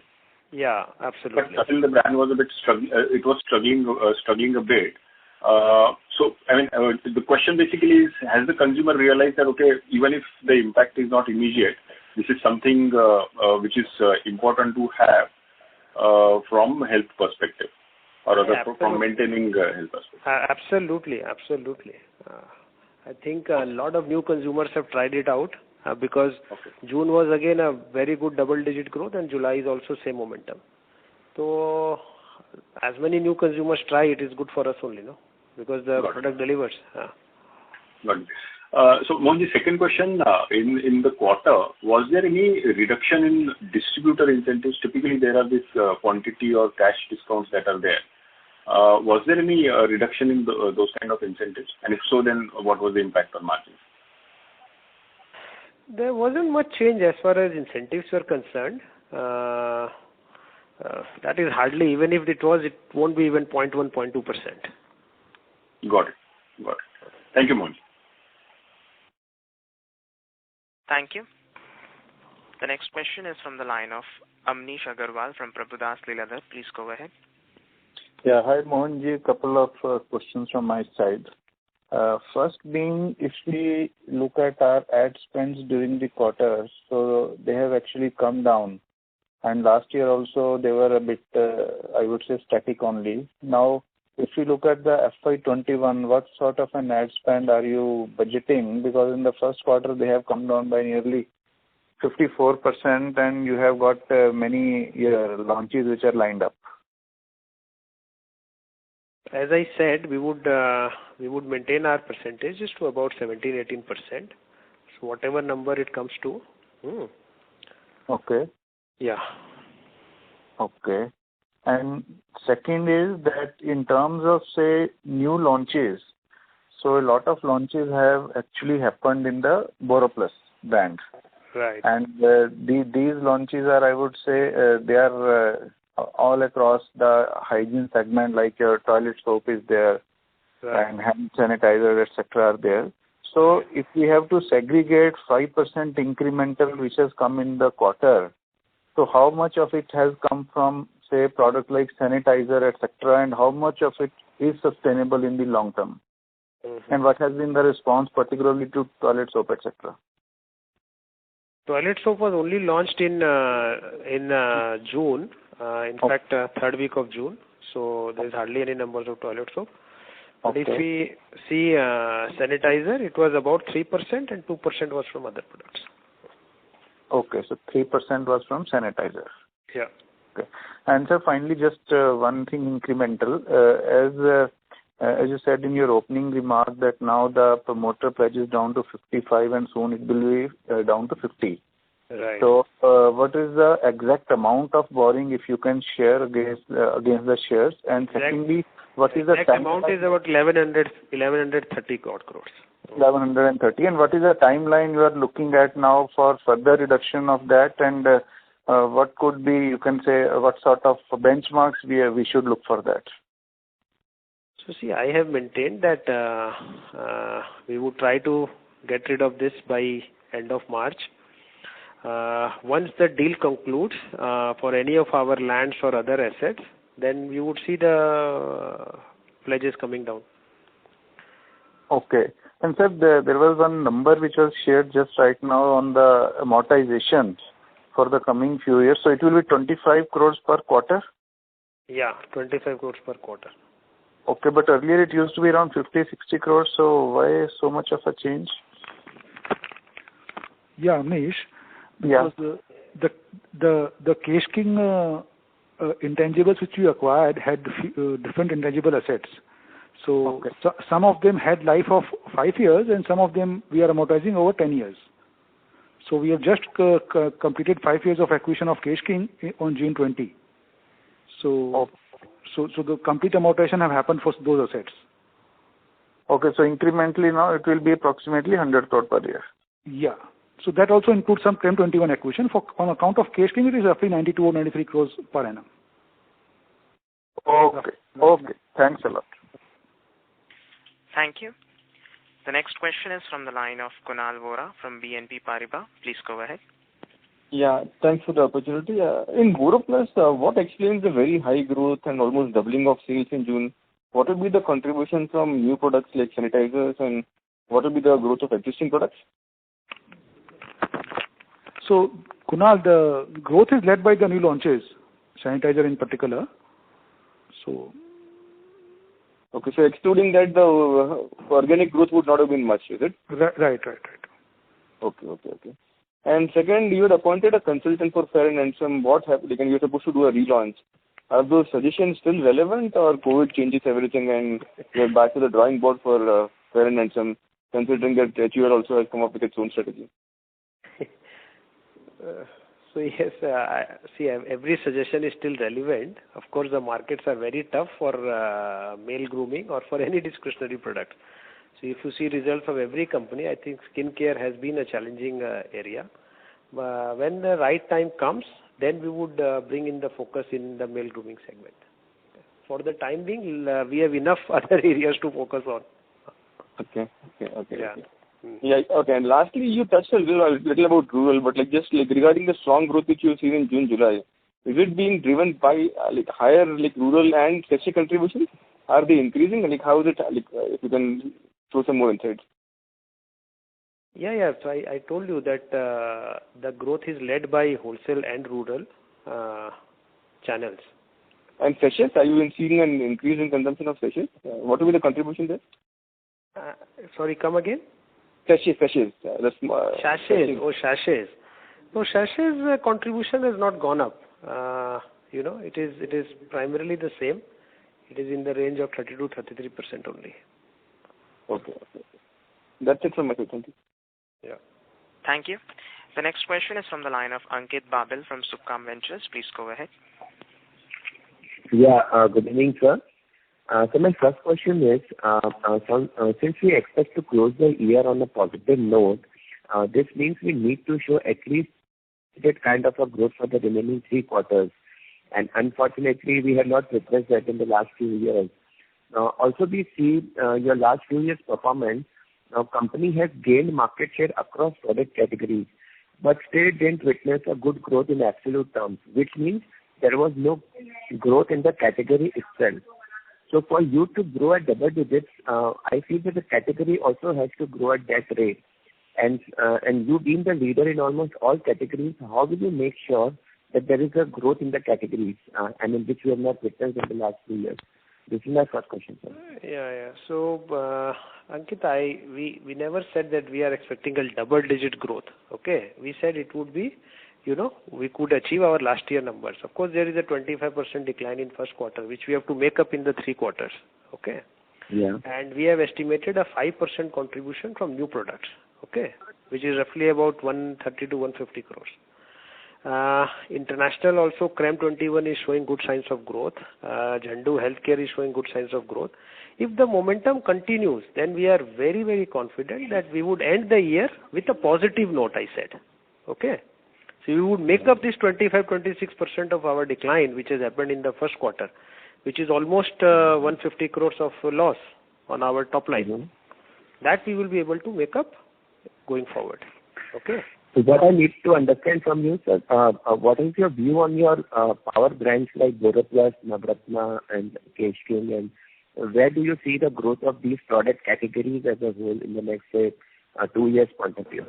Yeah, absolutely. But still the brand was a bit struggling a bit. So, I mean, the question basically is, has the consumer realized that, okay, even if the impact is not immediate, this is something which is important to have from health perspective, or from maintaining health perspective? Absolutely. I think a lot of new consumers have tried it out because June was again a very good double-digit growth, and July is also same momentum. So, as many new consumers try, it is good for us only, because the product delivers. Got it. So, Mohanji, second question, in the quarter, was there any reduction in distributor incentives? Typically, there are this quantity or cash discounts that are there. Was there any reduction in those kind of incentives? And if so, then what was the impact on margins? There wasn't much change as far as incentives were concerned. That is hardly, even if it was, it won't be even 0.1, 0.2%. Got it. Thank you, Mohanji. Thank you. The next question is from the line of Amnish Agarwal from Prabhudas Lilladher. Please go ahead. Yeah, hi Mohanji. A couple of questions from my side. First being, if we look at our ad spends during the quarter, so they have actually come down. And last year also they were a bit, I would say, static only. Now, if you look at the FY21, what sort of an ad spend are you budgeting? Because in the first quarter they have come down by nearly 54%, and you have got many launches which are lined up. As I said, we would maintain our percentages to about 17-18%. So whatever number it comes to. Okay. Yeah. Okay. And second is that in terms of, say, new launches, so a lot of launches have actually happened in the BoroPlus brand. Right. And these launches are, I would say, they are all across the hygiene segment, like your toilet soap is there, and hand sanitizer, etc. are there. So if we have to segregate 5% incremental which has come in the quarter, so how much of it has come from, say, product like sanitizer, etc., and how much of it is sustainable in the long term? Mm-hmm. And what has been the response, particularly to toilet soap, etc.? Toilet soap was only launched in June. In fact, third week of June. so there's hardly any numbers of toilet soap. But Okay. if we see sanitizer, it was about 3% and 2% was from other products. Okay, so 3% was from sanitizer. Yeah. Okay. And sir, finally, just one thing incremental. As you said in your opening remark that now the promoter pledge is down to 55 and soon it will be down to 50. Right. So, what is the exact amount of borrowing, if you can share against the shares? And secondly, what is the exact amount is about 1130 crores. 1130. And what is the timeline you are looking at now for further reduction of that? And what could be, you can say, what sort of benchmarks we should look for that? So see, I have maintained that we would try to get rid of this by end of March. Once the deal concludes for any of our lands or other assets, then we would see the pledges coming down. Okay. And sir, there was one number which was shared just right now on the amortization for the coming few years. So it will be 25 crores per quarter? Yeah, 25 crores per quarter. Okay, but earlier it used to be around 50-60 crores. So why so much of a change? Yeah, Amish. Yeah. Because the Kesh King intangibles which we acquired had different intangible assets. So, okay. so some of them had life of 5 years and some of them we are amortizing over 10 years. So we have just completed 5 years of acquisition of Kesh King on June 20. So, so the complete amortization have happened for those assets. Okay, so incrementally now it will be approximately 100 crore per year. Yeah. So that also includes some CREM 21 acquisition. On account of Kesh King, it is roughly 92 or 93 crores per annum. Okay. Okay. Thanks a lot. Thank you. The next question is from the line of Kunal Vora from BNP Paribas. Please go ahead. Yeah, thanks for the opportunity. In BoroPlus, what explains the very high growth and almost doubling of sales in June? What will be the contribution from new products like sanitizers, and what will be the growth of existing products? So, Kunal, the growth is led by the new launches, sanitizer in particular. So, okay, so excluding that, the organic growth would not have been much, is it? Right. Okay. And second, you had appointed a consultant for Fair and Handsome. What happened? You're supposed to do a relaunch. Are those suggestions still relevant, or COVID changes everything and we're back to the drawing board for Fair and Handsome, considering that HUL also has come up with its own strategy? So yes, see, every suggestion is still relevant. Of course, the markets are very tough for male grooming or for any discretionary product. So if you see results of every company, I think skincare has been a challenging area. When the right time comes, then we would bring in the focus in the male grooming segment. For the time being, we have enough other areas to focus on. Okay. Yeah. Okay. Yeah, okay. And lastly, you touched a little about rural, but just regarding the strong growth which you've seen in June, July, is it being driven by higher rural and sachet contributions? Are they increasing? How is it? If you can throw some more insights. Yeah. So I told you that the growth is led by wholesale and rural channels. And sachets, are you seeing an increase in consumption of sachets? What will be the contribution there? Sorry, come again? Sachets. Sachets. No, sachets contribution has not gone up. It is primarily the same. It is in the range of 32-33% only. Okay. That's it from my side. Thank you. Yeah. Thank you. The next question is from the line of Ankit Babel from Subhkam Ventures. Please go ahead. Yeah, good evening, sir. So my first question is, since we expect to close the year on a positive note, this means we need to show at least that kind of a growth for the remaining 3 quarters. And unfortunately, we have not witnessed that in the last few years. Also, we see your last few years' performance. Now, company has gained market share across product categories, but still didn't witness a good growth in absolute terms, which means there was no growth in the category itself. So for you to grow at double digits, I feel that the category also has to grow at that rate. And you being the leader in almost all categories, how will you make sure that there is a growth in the categories, and in which we have not witnessed in the last 2 years? This is my first question, sir. Yeah. So, Ankit, we never said that we are expecting a double-digit growth. Okay, we said it would be, we could achieve our last year numbers. Of course, there is a 25% decline in first quarter, which we have to make up in the 3 quarters. Okay. Yeah. And we have estimated a 5% contribution from new products. Okay, which is roughly about 130 to 150 crores. International also, Creme 21 is showing good signs of growth. Zandu Healthcare is showing good signs of growth. If the momentum continues, then we are very, very confident that we would end the year with a positive note, I said. Okay. So we would make up this 25-26% of our decline, which has happened in the first quarter, which is almost 150 crores of loss on our top line. Mm-hmm. That we will be able to make up going forward. Okay. So what I need to understand from you, sir, what is your view on your power brands like BoroPlus, Navratna, and Kesh King, and where do you see the growth of these product categories as a whole in the next, say, 2 years point of view?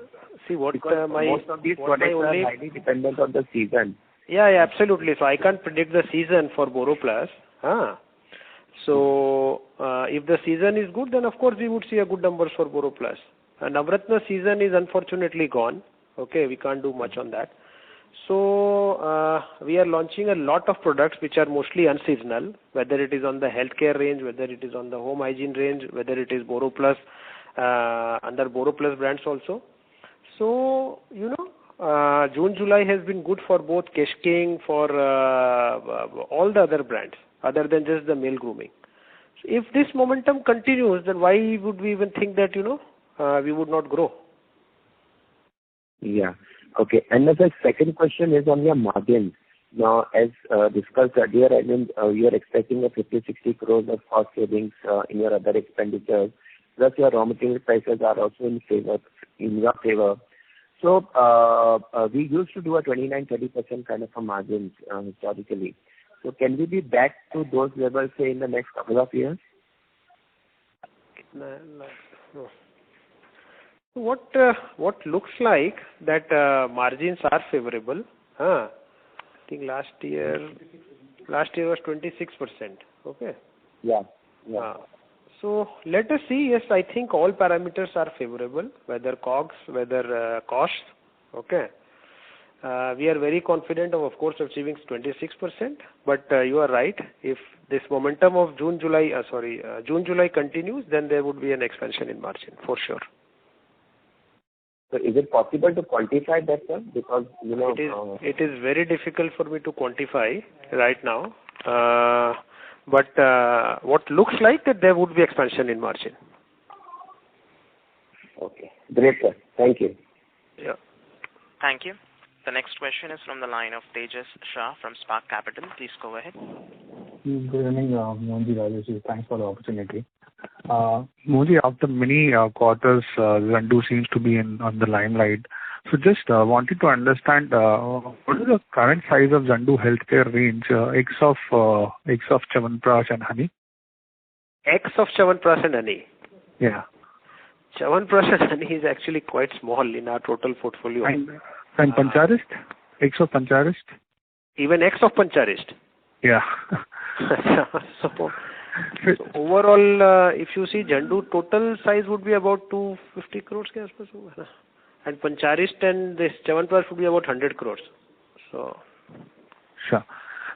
See, most of these products are highly dependent on the season. Yeah, absolutely. So I can't predict the season for BoroPlus. So if the season is good, then of course we would see a good numbers for BoroPlus. Navratna season is unfortunately gone. Okay, we can't do much on that. So we are launching a lot of products which are mostly unseasonal, whether it is on the healthcare range, whether it is on the home hygiene range, whether it is BoroPlus, under BoroPlus brands also. So, June, July has been good for both Kesh King, for all the other brands, other than just the male grooming. So if this momentum continues, then why would we even think that, we would not grow? Yeah. Okay. And the second question is on your margins. Now, as discussed earlier, you are expecting a 50-60 crores of cost savings in your other expenditures. Plus, your raw material prices are also in your favor. So, we used to do a 29-30% kind of a margins historically. So, can we be back to those levels, say, in the next couple of years? No. What looks like that margins are favorable. I think last year was 26%. Okay. Yeah. So let us see. Yes, I think all parameters are favorable, whether COGS, whether costs. Okay. We are very confident of course, achieving 26%. But you are right. If this momentum of June, July continues, then there would be an expansion in margin for sure. So is it possible to quantify that, sir? Because, it is very difficult for me to quantify right now. But what looks like that there would be expansion in margin. Okay. Great, sir. Thank you. Yeah. Thank you. The next question is from the line of Tejas Shah from Spark Capital. Please go ahead. Good evening, Mohanji, Rajesh. Thanks for the opportunity. Mohanji, after many quarters, Zandu seems to be on the limelight. So just wanted to understand what is the current size of Zandu Healthcare range, X of Chyawanprash and honey? X of Chyawanprash and honey? Yeah. Chyawanprash and honey is actually quite small in our total portfolio. And Pancharist? X of Pancharist? Even X of Pancharist? Yeah. So overall, if you see Zandu, total size would be about 250 crores. And Pancharist and this Chyawanprash would be about 100 crores. So. Sure.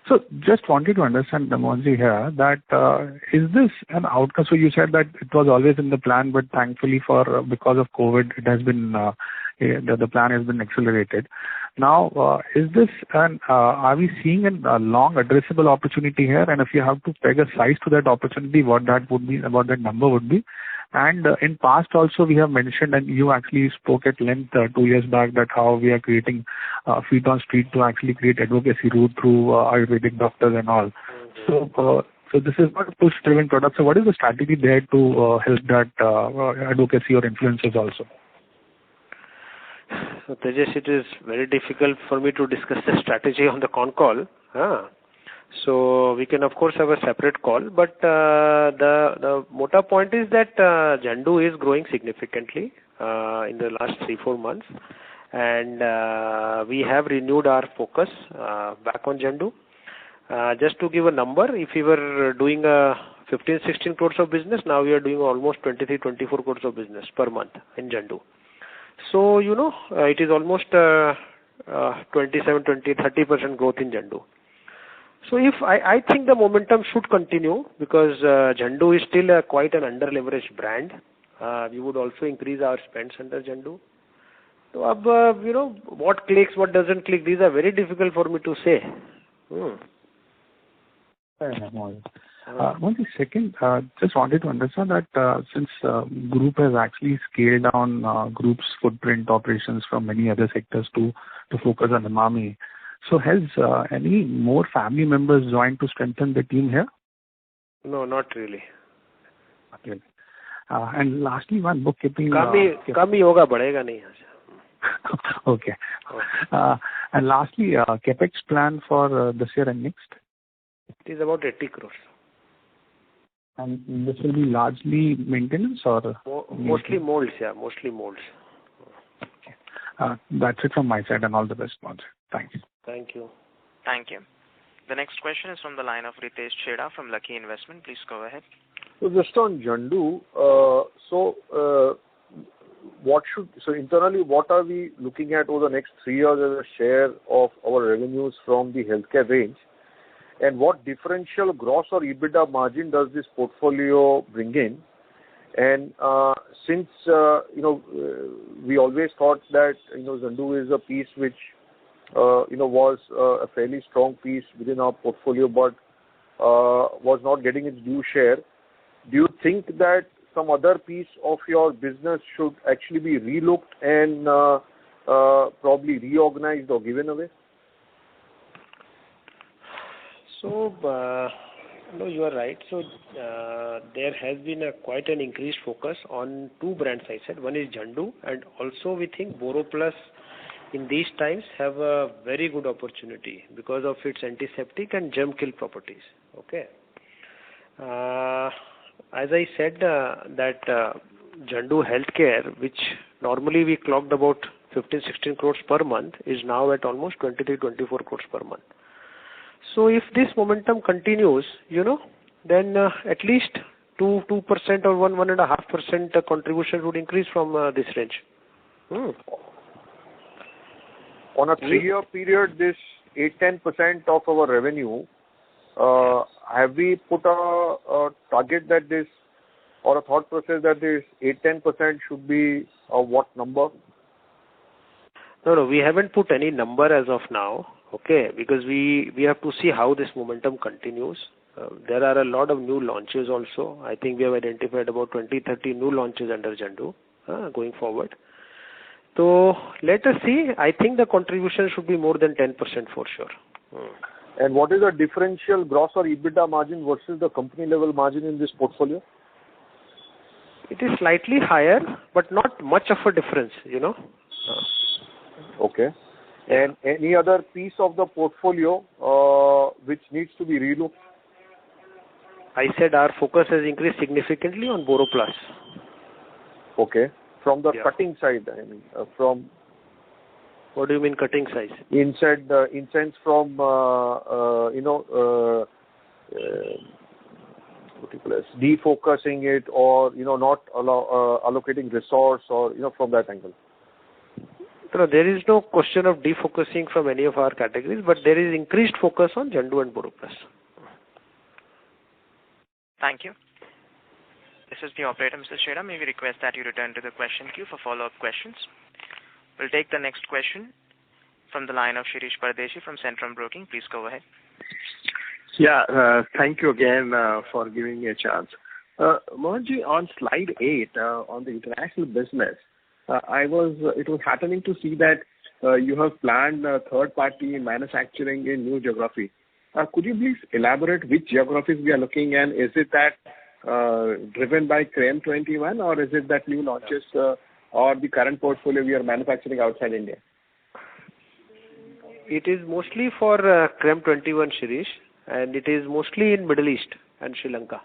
So just wanted to understand, Mohanji, here that is this an outcome? So you said that it was always in the plan, but thankfully because of COVID, it has been the plan has been accelerated. Now, is this are we seeing a long addressable opportunity here? And if you have to peg a size to that opportunity, what that would be, what that number would be? And in past also we have mentioned, and you actually spoke at length 2 years back, that how we are creating feet on street to actually create advocacy route through Ayurvedic doctors and all. So this is not a push-driven product. So what is the strategy there to help that advocacy or influences also? So Tejas, it is very difficult for me to discuss the strategy on the con call. So we can of course have a separate call, but the motor point is that Zandu is growing significantly in the last 3-4 months, and we have renewed our focus back on Zandu. Just to give a number, if we were doing 15-16 crores of business, now we are doing almost 23-24 crores of business per month in Zandu. So, it is almost 27-30% growth in Zandu. So if I think the momentum should continue, because Zandu is still quite an under-leveraged brand. We would also increase our spends under Zandu. So, what clicks, what doesn't click, these are very difficult for me to say. Fair enough, Mohan. One second, just wanted to understand that since Group has actually scaled down Group's footprint operations from many other sectors to focus on Emami. So has any more family members joined to strengthen the team here? No, not really. Okay. And lastly, one bookkeeping. कम ही होगा, बढ़ेगा नहीं. Okay. And lastly, capex plan for this year and next? It is about 80 crores. And this will be largely maintenance or? Mostly molds, yeah. Mostly molds. Okay. That's it from my side, and all the best, Mohan. Thanks. Thank you. Thank you. The next question is from the line of Ritesh Chheda from Lucky Investment. Please go ahead. So just on Zandu, internally, what are we looking at over the next 3 years as a share of our revenues from the healthcare range? And what differential gross or EBITDA margin does this portfolio bring in? And since we always thought that Zandu is a piece which was a fairly strong piece within our portfolio, but was not getting its due share. Do you think that some other piece of your business should actually be relooked and probably reorganized or given away? So, no, you are right. So, there has been quite an increased focus on two brands, I said. One is Zandu, and also we think BoroPlus in these times have a very good opportunity because of its antiseptic and germ kill properties. Okay. As I said, that Zandu Healthcare, which normally we clocked about 15-16 crores per month, is now at almost 23-24 crores per month. So if this momentum continues, then at least 2% or 1.5% contribution would increase from this range. On a 3-year period, this 8-10% of our revenue, have we put a target that this, or a thought process that this 8-10% should be what number? No, we haven't put any number as of now, okay, because we have to see how this momentum continues. There are a lot of new launches also. I think we have identified about 20-30 new launches under Zandu going forward. So let us see. I think the contribution should be more than 10% for sure. And what is the differential gross or EBITDA margin versus the company level margin in this portfolio? It is slightly higher, but not much of a difference, Okay. And any other piece of the portfolio which needs to be relooked? I said our focus has increased significantly on BoroPlus. Okay. From the cutting side, I mean, from... What do you mean cutting size? Incense from, defocusing it or, not allocating resource or, from that angle. No, there is no question of defocusing from any of our categories, but there is increased focus on Zandu and BoroPlus. Thank you. This is the operator, Mr. Chheda. May we request that you return to the question queue for follow-up questions. We'll take the next question from the line of Shirish Pardeshi from Centrum Broking. Please go ahead. Yeah, thank you again for giving me a chance. Mohanji, on slide 8 on the international business, it was heartening to see that you have planned third-party manufacturing in new geography. Could you please elaborate which geographies we are looking at? Is it that driven by Creme 21 or is it that new launches or the current portfolio we are manufacturing outside India? It is mostly for Creme 21, Shirish, and it is mostly in Middle East and Sri Lanka.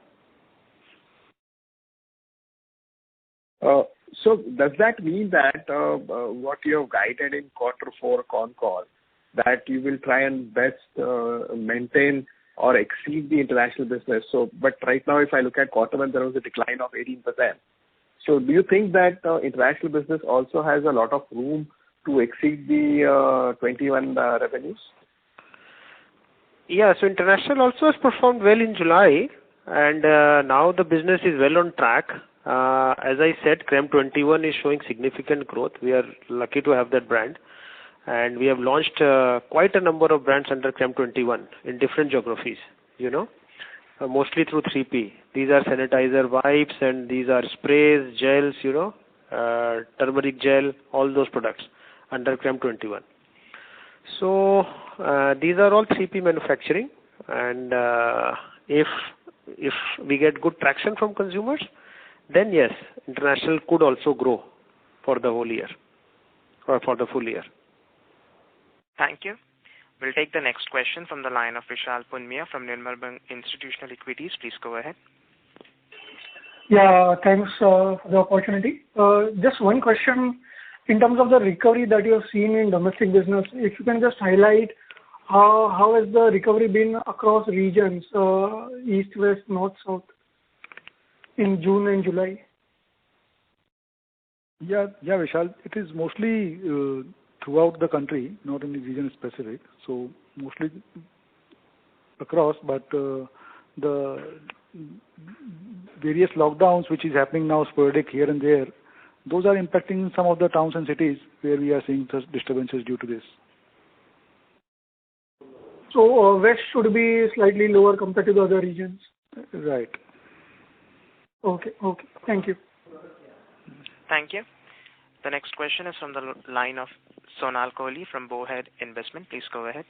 So does that mean that what you have guided in Q4 con call, that you will try and best maintain or exceed the international business? So, but right now, if I look at Q1, there was a decline of 18%. So do you think that international business also has a lot of room to exceed the 21 revenues? Yeah, so international also has performed well in July, and now the business is well on track. As I said, Creme 21 is showing significant growth. We are lucky to have that brand, and we have launched quite a number of brands under Creme 21 in different geographies, mostly through 3P. These are sanitizer wipes, and these are sprays, gels, turmeric gel, all those products under Creme 21. So these are all 3P manufacturing, and if we get good traction from consumers, then yes, international could also grow for the whole year or for the full year. Thank you. We'll take the next question from the line of Vishal Punmiya from Nirmal Bang Institutional Equities. Please go ahead. Yeah, thanks for the opportunity. Just one question in terms of the recovery that you have seen in domestic business. If you can just highlight how has the recovery been across regions, east, west, north, south, in June and July? Yeah, Vishal. It is mostly throughout the country, not in the region specific. So mostly across, but the various lockdowns which is happening now sporadic here and there, those are impacting some of the towns and cities where we are seeing such disturbances due to this. So west should be slightly lower compared to the other regions. Right. Okay. Thank you. Thank you. The next question is from the line of Sonal Kohli from Bowhead Investment. Please go ahead.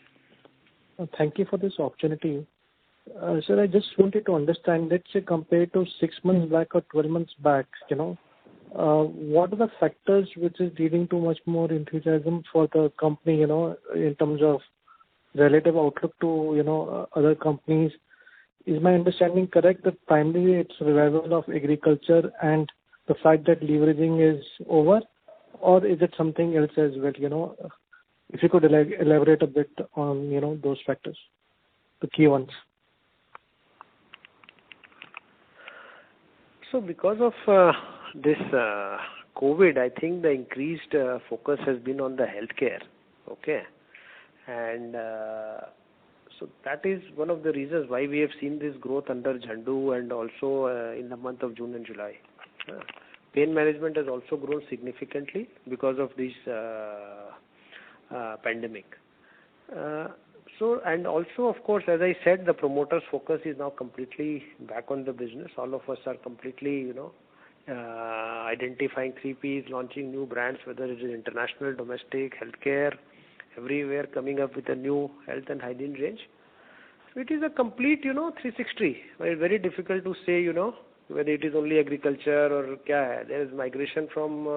Thank you for this opportunity. Sir, I just wanted to understand, let's say compared to 6 months back or 12 months back, what are the factors which is leading to much more enthusiasm for the company, in terms of relative outlook to, other companies? Is my understanding correct that primarily it's revival of agriculture and the fact that leveraging is over, or is it something else as well? If you could elaborate a bit on, those factors, the key ones. So because of this COVID, I think the increased focus has been on the healthcare. Okay. And so that is one of the reasons why we have seen this growth under Zandu and also in the month of June and July. Pain management has also grown significantly because of this pandemic. And also, of course, as I said, the promoter's focus is now completely back on the business. All of us are completely, identifying 3Ps, launching new brands, whether it is international, domestic, healthcare, everywhere coming up with a new health and hygiene range. So it is a complete, 360. It's very difficult to say, whether it is only agriculture or kya hai. There is migration from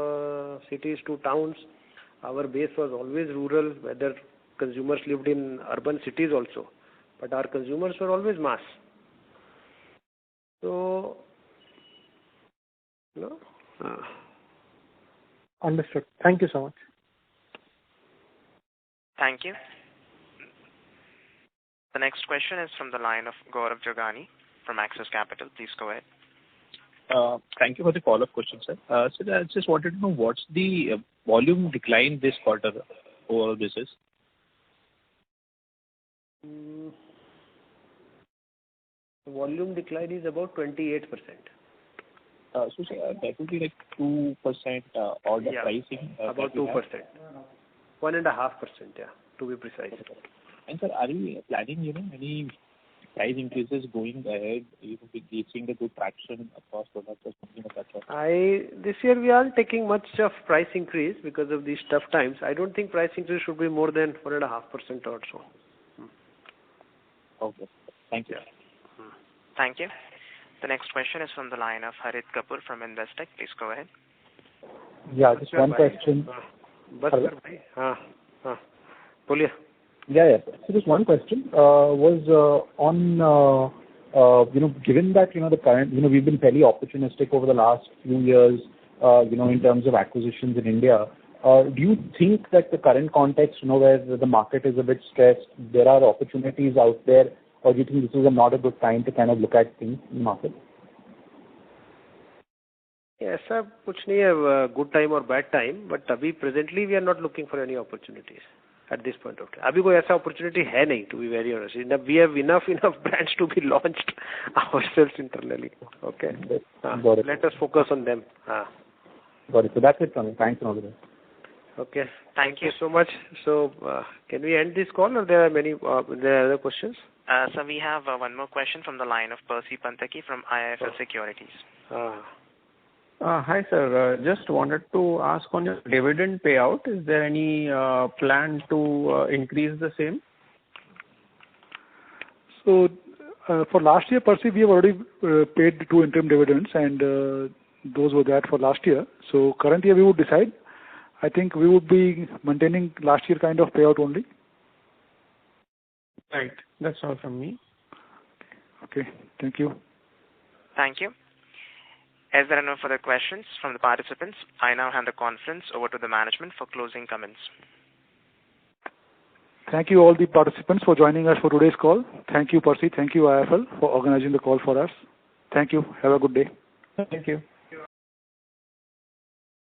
cities to towns. Our base was always rural, whether consumers lived in urban cities also. But our consumers were always mass. So, Understood. Thank you so much. Thank you. The next question is from the line of Gaurav Jogani from Axis Capital. Please go ahead. Thank you for the follow-up question, sir. So I just wanted to know what's the volume decline this quarter overall basis? Volume decline is about 28%. So that would be like 2% order pricing. About 2%. 1.5%, to be precise. And sir, are you planning, any price increases going ahead? You will be seeing the good traction across products or something like that? This year we aren't taking much of price increase because of these tough times. I don't think price increase should be more than 1.5% or so. Okay. Thank you. Thank you. The next question is from the line of Harit Kapoor from Investec. Please go ahead. Yeah, just one question. Yeah. So just one question was on, given that, the current, we've been fairly opportunistic over the last few years in terms of acquisitions in India. Do you think that the current context, where the market is a bit stressed, there are opportunities out there, or do you think this is not a good time to kind of look at things in the market? Yes, sir. कुछ नहीं है good time or bad time, but अभी presently we are not looking for any opportunities at this point of time. अभी कोई ऐसा opportunity है नहीं, to be very honest. We have enough brands to be launched ourselves internally. Okay. Let us focus on them. Got it. So that's it from me. Thanks and all the best. Okay. Thank you so much. So can we end this call, or there are other questions? So we have one more question from the line of Percy Panthaki from IIFL Securities. Hi, sir. Just wanted to ask on your dividend payout, is there any plan to increase the same? So, for last year, Percy, we have already paid the 2 interim dividends, and those were that for last year. So, current year we would decide. I think we would be maintaining last year kind of payout only. Right. That's all from me. Okay. Thank you. Thank you. As there are no further questions from the participants, I now hand the conference over to the management for closing comments. Thank you all the participants for joining us for today's call. Thank you, Percy. Thank you, IIFL, for organizing the call for us. Thank you. Have a good day. Thank you.